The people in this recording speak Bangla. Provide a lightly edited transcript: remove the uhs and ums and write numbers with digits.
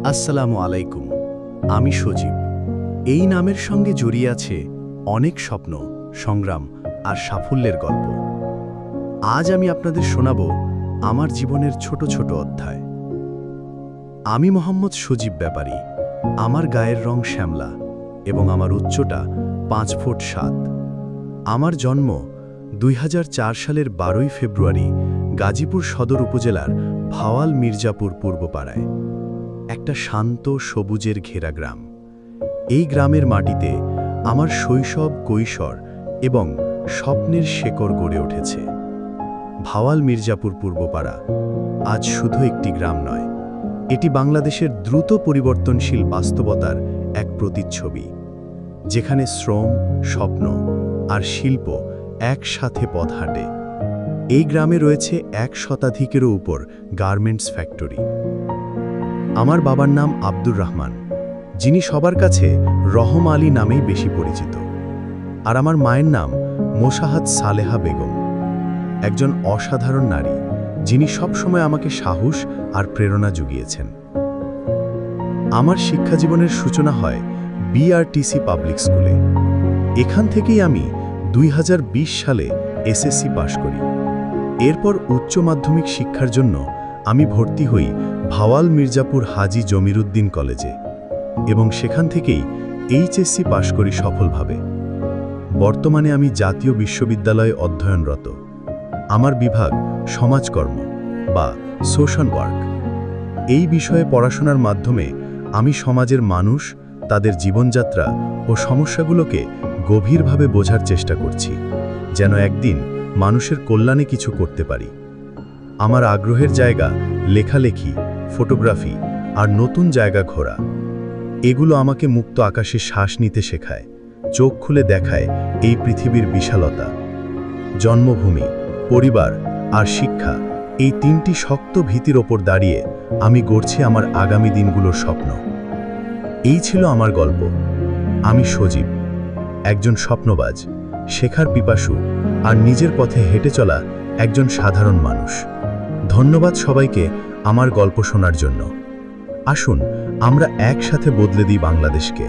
আসসালামু আলাইকুম। আমি সজীব। এই নামের সঙ্গে জড়িয়ে আছে অনেক স্বপ্ন, সংগ্রাম আর সাফল্যের গল্প। আজ আমি আপনাদের শোনাব আমার জীবনের ছোট ছোট অধ্যায়। আমি মোহাম্মদ সজীব ব্যাপারী। আমার গায়ের রং শ্যামলা এবং আমার উচ্চতা 5 ফুট 7। আমার জন্ম 2004 সালের 12 ফেব্রুয়ারি গাজীপুর সদর উপজেলার ভাওয়াল মির্জাপুর পূর্বপাড়ায়, একটা শান্ত সবুজের ঘেরা গ্রাম। এই গ্রামের মাটিতে আমার শৈশব, কৈশোর এবং স্বপ্নের শেকড় গড়ে উঠেছে। ভাওয়াল মির্জাপুর পূর্বপাড়া আজ শুধু একটি গ্রাম নয়, এটি বাংলাদেশের দ্রুত পরিবর্তনশীল বাস্তবতার এক প্রতিচ্ছবি, যেখানে শ্রম, স্বপ্ন আর শিল্প একসাথে পথ হাঁটে। এই গ্রামে রয়েছে 1 শতাধিকেরও উপর গার্মেন্টস ফ্যাক্টরি। আমার বাবার নাম আব্দুর রহমান, যিনি সবার কাছে রহম আলী নামেই বেশি পরিচিত। আর আমার মায়ের নাম মোশাহাদ সালেহা বেগম, একজন অসাধারণ নারী, যিনি সবসময় আমাকে সাহস আর প্রেরণা জুগিয়েছেন। আমার শিক্ষাজীবনের সূচনা হয় বিআরটিসি পাবলিক স্কুলে। এখান থেকেই আমি 2020 সালে এসএসসি পাশ করি। এরপর উচ্চ মাধ্যমিক শিক্ষার জন্য আমি ভর্তি হই ভাওয়াল মির্জাপুর হাজী জমিরুদ্দিন কলেজে এবং সেখান থেকেই এইচএসসি পাশ করি সফলভাবে। বর্তমানে আমি জাতীয় বিশ্ববিদ্যালয়ে অধ্যয়নরত। আমার বিভাগ সমাজকর্ম বা সোশ্যাল ওয়ার্ক। এই বিষয়ে পড়াশোনার মাধ্যমে আমি সমাজের মানুষ, তাদের জীবনযাত্রা ও সমস্যাগুলোকে গভীরভাবে বোঝার চেষ্টা করছি, যেন একদিন মানুষের কল্যাণে কিছু করতে পারি। আমার আগ্রহের জায়গা লেখালেখি, ফটোগ্রাফি আর নতুন জায়গা ঘোরা। এগুলো আমাকে মুক্ত আকাশে শ্বাস নিতে শেখায়, চোখ খুলে দেখায় এই পৃথিবীর বিশালতা। জন্মভূমি, পরিবার আর শিক্ষা, এই 3টি শক্ত ভিত্তির ওপর দাঁড়িয়ে আমি গড়ছি আমার আগামী দিনগুলোর স্বপ্ন। এই ছিল আমার গল্প। আমি সজীব, একজন স্বপ্নবাজ, শেখার পিপাসু আর নিজের পথে হেঁটে চলা একজন সাধারণ মানুষ। ধন্যবাদ সবাইকে আমার গল্প শোনার জন্য। আসুন আমরা একসাথে বদলে দিই বাংলাদেশকে।